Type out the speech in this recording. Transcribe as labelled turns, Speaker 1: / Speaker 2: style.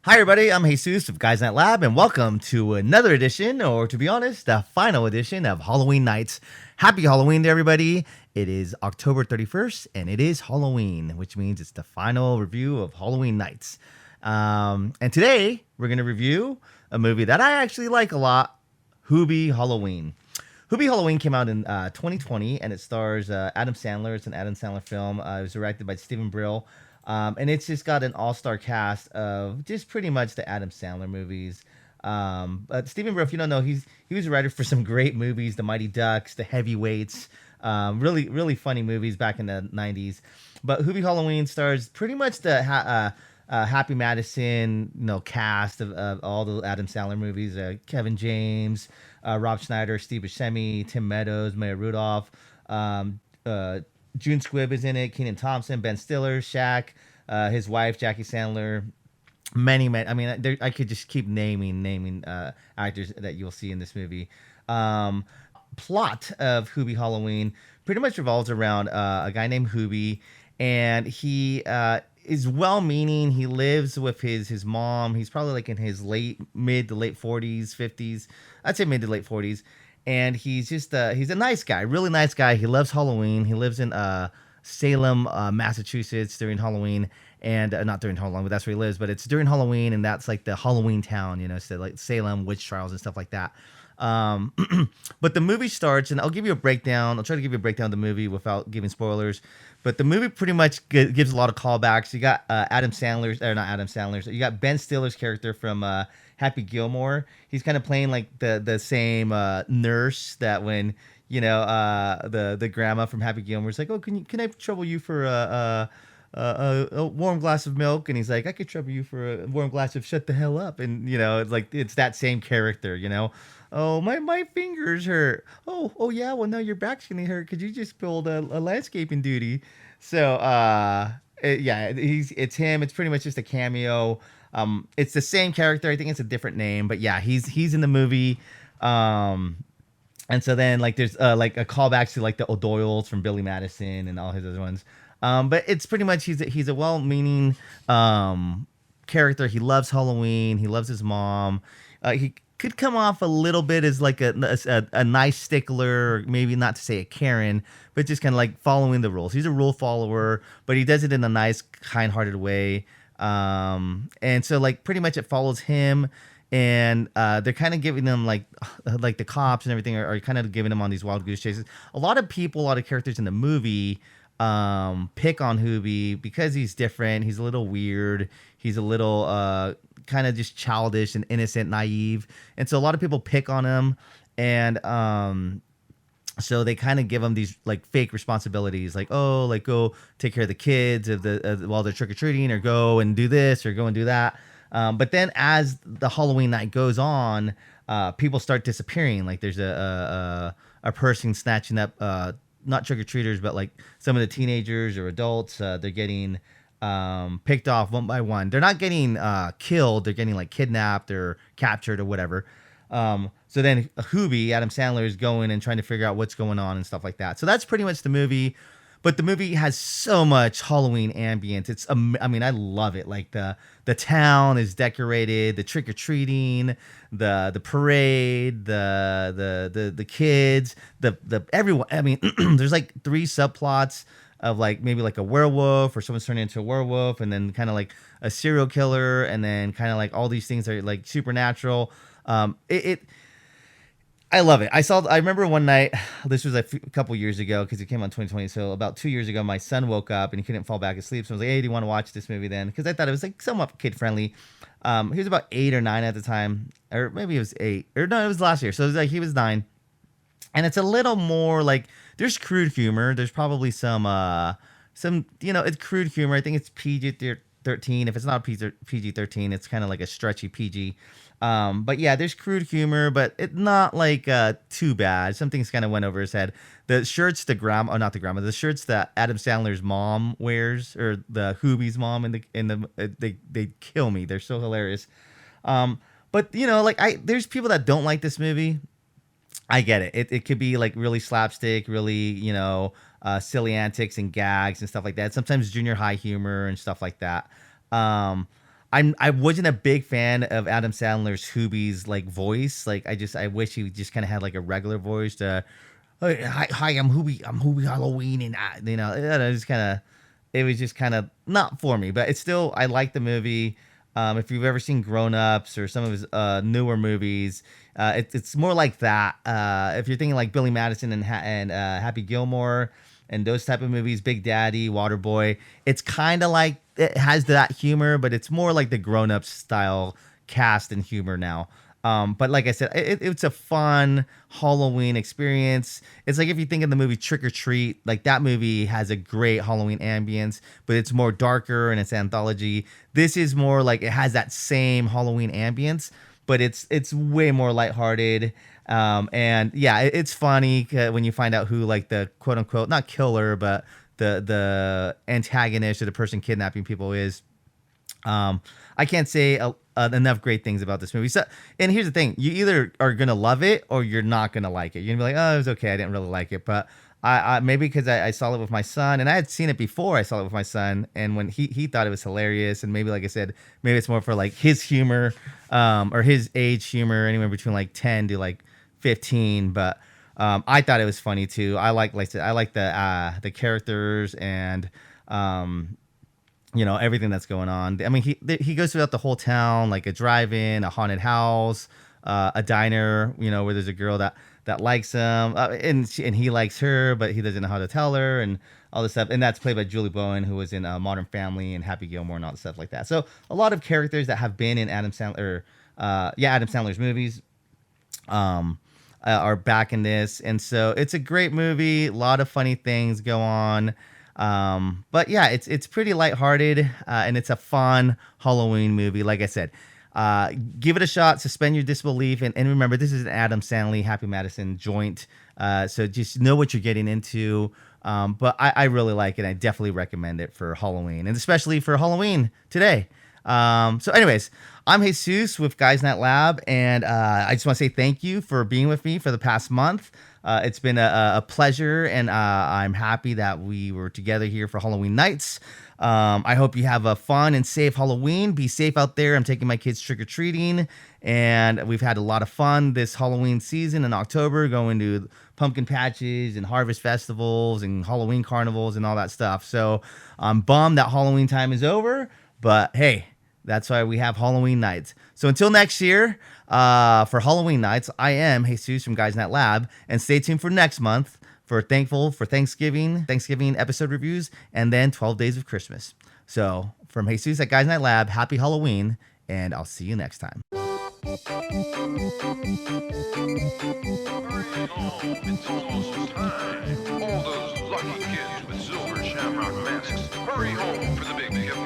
Speaker 1: Hi, everybody. I'm Jesus of Guys Night Lab, and welcome to another edition, or to be honest, the final edition of Halloween Nights. Happy Halloween to everybody. It is October 31st, and it is Halloween, which means it's the final review of Halloween Nights. And today, we're going to review a movie that I actually like a lot, Hubie Halloween. Hubie Halloween came out in 2020, and it stars Adam Sandler. It's an Adam Sandler film. It was directed by Stephen Brill. And it's just got an all-star cast of just pretty much the Adam Sandler movies. But Stephen Brill, if you don't know, he was a writer for some great movies, The Mighty Ducks, The Heavyweights, really funny movies back in the 90s. But Hubie Halloween stars pretty much the Happy Madison, cast of all the Adam Sandler movies. Kevin James, Rob Schneider, Steve Buscemi, Tim Meadows, Maya Rudolph, June Squibb is in it. Kenan Thompson, Ben Stiller, Shaq, his wife Jackie Sandler, many. I mean, I could just keep naming actors that you'll see in this movie. Plot of Hubie Halloween pretty much revolves around a guy named Hubie, and he is well-meaning. He lives with his mom. He's probably like in his mid to late 40s, 50s. I'd say mid to late 40s. And he's just he's a nice guy, really nice guy. He loves Halloween. He lives in Salem, Massachusetts during Halloween, and not during Halloween, but that's where he lives. But it's during Halloween, and that's like the Halloween town, so like Salem, witch trials and stuff like that. But the movie starts, and I'll give you a breakdown. I'll try to give you a breakdown of the movie without giving spoilers. But the movie pretty much gives a lot of callbacks. You got not Adam Sandler's. You got Ben Stiller's character from Happy Gilmore. He's kind of playing like the same nurse that when the grandma from Happy Gilmore is like, oh, can I trouble you for a warm glass of milk? And he's like, I could trouble you for a warm glass of shut the hell up. And it's that same character. Oh, my fingers hurt. Oh yeah, well now your back's gonna hurt. Could you just build a landscaping duty? So it's him. It's pretty much just a cameo. It's the same character. I think it's a different name, but yeah, he's in the movie. And so then like there's like a callback to like the O'Doyles from Billy Madison and all his other ones. But it's pretty much he's a well-meaning character. He loves Halloween. He loves his mom. He could come off a little bit as like a nice stickler, or maybe not to say a Karen, but just kind of like following the rules. He's a rule follower, but he does it in a nice, kind-hearted way. And so like pretty much it follows him, and they're kind of giving them like the cops and everything are kind of giving him on these wild goose chases. A lot of characters in the movie pick on Hubie because he's different. He's a little weird. He's a little kind of just childish and innocent, naive. And so a lot of people pick on him, and so they kind of give him these like fake responsibilities, like, oh, like go take care of the kids while they're trick-or-treating, or go and do this or go and do that. But then as the Halloween night goes on, people start disappearing. Like there's a person snatching up not trick-or-treaters, but like some of the teenagers or adults. They're getting picked off one by one. They're not getting killed. They're getting like kidnapped or captured or whatever. So then Hubie, Adam Sandler, is going and trying to figure out what's going on and stuff like that. So that's pretty much the movie. But the movie has so much Halloween ambience. It's, I mean, I love it. Like the town is decorated, the trick or treating, the parade, the kids, the everyone. I mean, there's like 3 subplots of like maybe like a werewolf, or someone's turning into a werewolf, and then kind of like a serial killer, and then kind of like all these things are like supernatural. I love it. I remember one night, this was a couple years ago because it came out in 2020. So about 2 years ago, my son woke up and he couldn't fall back asleep. So I was like, hey, do you want to watch this movie then? Because I thought it was like somewhat kid friendly. He was about 8 or 9 at the time, or maybe it was 8, or no, it was last year. So it was like he was 9, and it's a little more like there's crude humor. There's probably some it's crude humor. I think it's PG-13. If it's not PG-13, it's kind of like a stretchy PG. But yeah, there's crude humor, but it's not like too bad. Some things kind of went over his head. The shirts the shirts that Adam Sandler's mom wears, or the Hubie's mom they kill me. They're so hilarious. But there's people that don't like this movie. I get it. It could be like really slapstick, really, silly antics and gags and stuff like that. Sometimes junior high humor and stuff like that. I wasn't a big fan of Adam Sandler's Hubie's like voice. Like I wish he just kind of had like a regular voice to, "Hey, hi, I'm Hubie Halloween," and it just kind of, it was just kind of not for me. But it's still, I like the movie. If you've ever seen Grown Ups or some of his newer movies, it's more like that. If you're thinking like Billy Madison and Happy Gilmore and those type of movies, Big Daddy, Waterboy, it's kind of like it has that humor, but it's more like the Grown Ups style cast and humor now. But like I said, it's a fun Halloween experience. It's like if you think of the movie Trick or Treat, like that movie has a great Halloween ambience, but it's more darker and it's anthology. This is more like it has that same Halloween ambience, but it's way more lighthearted. And yeah, it's funny when you find out who like the quote unquote not killer, but the antagonist or the person kidnapping people is. I can't say enough great things about this movie. So, and here's the thing: you either are gonna love it or you're not gonna like it. You're gonna be like, "Oh, it was okay. I didn't really like it," but I maybe because I saw it with my son, and I had seen it before. I saw it with my son, and when he thought it was hilarious, and maybe like I said, maybe it's more for like his humor, or his age humor, anywhere between like 10 to like 15. But I thought it was funny too. I like the characters and everything that's going on. I mean, he goes throughout the whole town, like a drive-in, a haunted house, a diner, where there's a girl that likes him, and he likes her, but he doesn't know how to tell her, and all this stuff. And that's played by Julie Bowen, who was in Modern Family and Happy Gilmore and all the stuff like that. So a lot of characters that have been in Adam Sandler's movies, are back in this, and so it's a great movie. A lot of funny things go on. But yeah, it's pretty lighthearted, and it's a fun Halloween movie. Like I said, give it a shot, suspend your disbelief, and remember, this is an Adam Sandler, Happy Madison joint, so just know what you're getting into. But I really like it. I definitely recommend it for Halloween, and especially for Halloween today. So anyways, I'm Jesus with Guys Night Lab, and I just want to say thank you for being with me for the past month. It's been a pleasure, and I'm happy that we were together here for Halloween nights. I hope you have a fun and safe Halloween. Be safe out there. I'm taking my kids trick-or-treating, and we've had a lot of fun this Halloween season in October, going to pumpkin patches and harvest festivals and Halloween carnivals and all that stuff. So I'm bummed that Halloween time is over, but hey, that's why we have Halloween nights. So until next year, for Halloween nights, I am Jesus from Guys Night Lab, and stay tuned for next month for Thanksgiving episode reviews, and then 12 Days of Christmas. So from Jesus at Guys Night Lab, happy Halloween, and I'll see you next time.
Speaker 2: Hurry home, it's almost time. All those lucky kids with Silver Shamrock masks, hurry home for the big giveaway.